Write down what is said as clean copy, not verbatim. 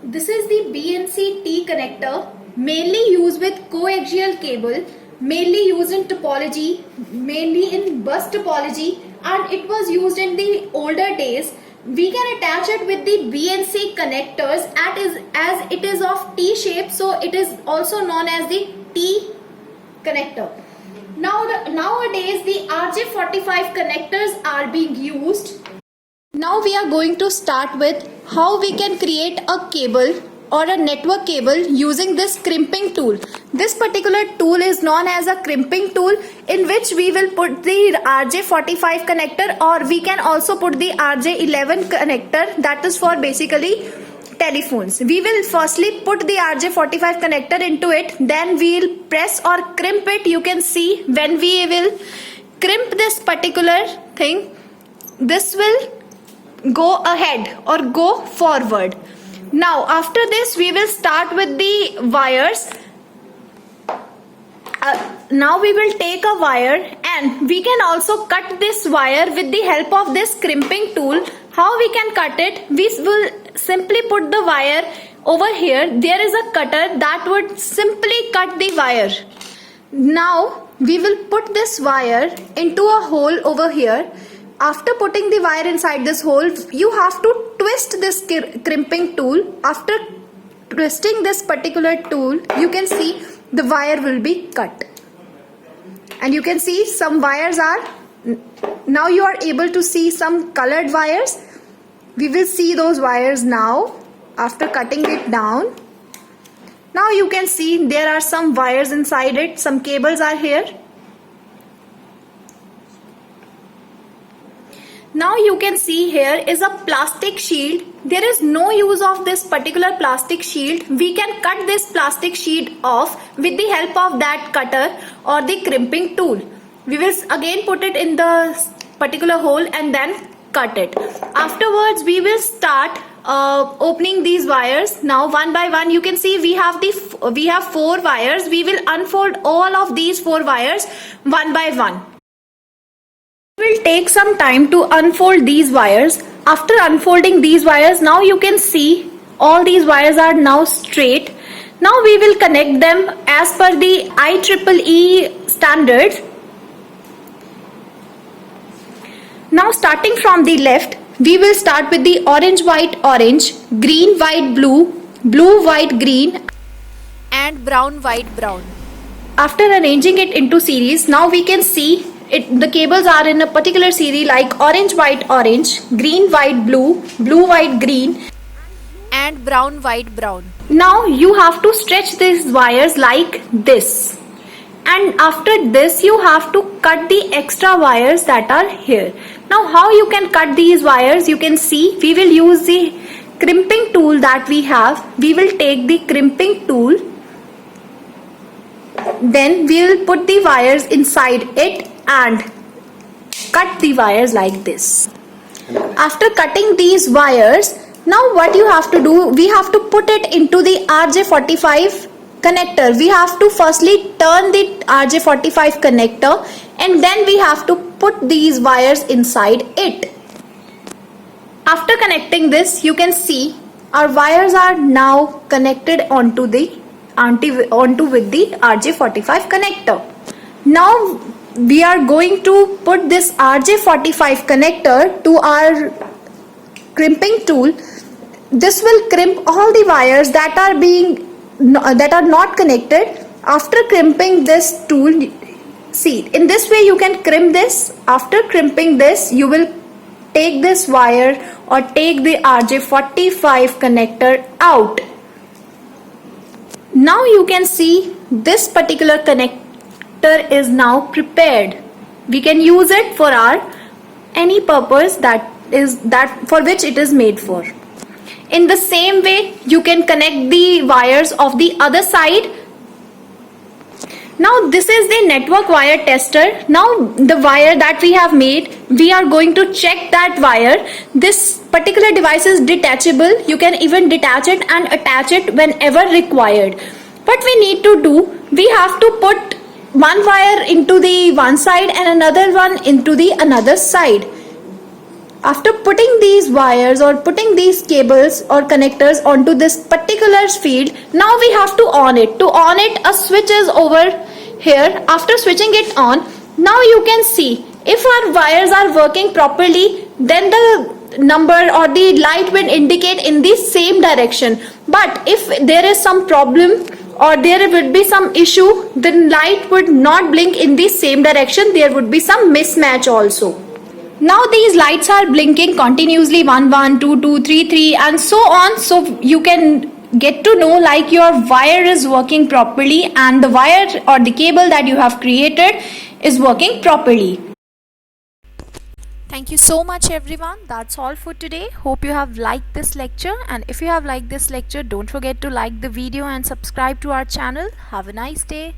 This is the BNC T connector, mainly used with coaxial cable, mainly used in topology, mainly in bus topology, and it was used in the older days. We can attach it with the BNC connectors as it is of T shape, so it is also known as the T connector. Nowadays the RJ45 connectors are being used. Now we are going to start with how we can create a cable or a network cable using this crimping tool. This particular tool is known as a crimping tool, in which we will put the RJ45 connector, or we can also put the RJ11 connector, that is for basically telephones. We will firstly put the RJ45 connector into it, then we will press or crimp it. You can see when we will crimp this particular thing, this will go ahead or go forward. Now after this we will start with the wires. Now we will take a wire, and we can also cut this wire with the help of this crimping tool. How we can cut it? We will simply put the wire over here. There is a cutter that would simply cut the wire. Now we will put this wire into a hole over here. After putting the wire inside this hole, you have to twist this crimping tool. After twisting this particular tool, you can see the wire will be cut. And you can see some wires are, now you are able to see some colored wires. We will see those wires now after cutting it down. Now you can see there are some wires inside it, some cables are here. Now you can see here is a plastic shield. There is no use of this particular plastic shield. We can cut this plastic shield off with the help of that cutter or the crimping tool. We will again put it in the particular hole and then cut it. Afterwards we will start opening these wires. Now one by one you can see we have 4 wires. We will unfold all of these 4 wires one by one. It will take some time to unfold these wires. After unfolding these wires, now you can see all these wires are now straight. Now we will connect them as per the IEEE standards. Now starting from the left, we will start with the orange, white, orange, green, white, blue, blue, white, green, and brown, white, brown. After arranging it into series, now we can see the cables are in a particular series like orange, white, orange, green, white, blue, blue, white, green, and brown, white, brown. Now you have to stretch these wires like this, and after this you have to cut the extra wires that are here. Now how you can cut these wires? You can see we will use the crimping tool that we have. We will take the crimping tool, then we will put the wires inside it and cut the wires like this. After cutting these wires, now what you have to do, we have to put it into the RJ45 connector. We have to firstly turn the RJ45 connector, and then we have to put these wires inside it. After connecting this, you can see our wires are now connected onto with the RJ45 connector. Now we are going to put this RJ45 connector to our crimping tool. This will crimp all the wires that are not connected. After crimping this tool, see, in this way you can crimp this. After crimping this, you will take this wire or take the RJ45 connector out. Now you can see this particular connector is now prepared. We can use it for any purpose that for which it is made for. In the same way, you can connect the wires of the other side. Now this is the network wire tester. Now the wire that we have made, we are going to check that wire. This particular device is detachable. You can even detach it and attach it whenever required. What we need to do, we have to put one wire into the one side and another one into the another side. After putting these wires or putting these cables or connectors onto this particular field, now we have to on it. To on it, a switch is over here. After switching it on, now you can see if our wires are working properly, then the number or the light will indicate in the same direction. But if there is some problem or there would be some issue, the light would not blink in the same direction. There would be some mismatch also. Now these lights are blinking continuously, 1 1 2 2 3 3 and so on. So you can get to know like your wire is working properly and the wire or the cable that you have created is working properly. Thank you so much everyone. That's all for today. Hope you have liked this lecture, and if you have liked this lecture, don't forget to like the video and subscribe to our channel. Have a nice day.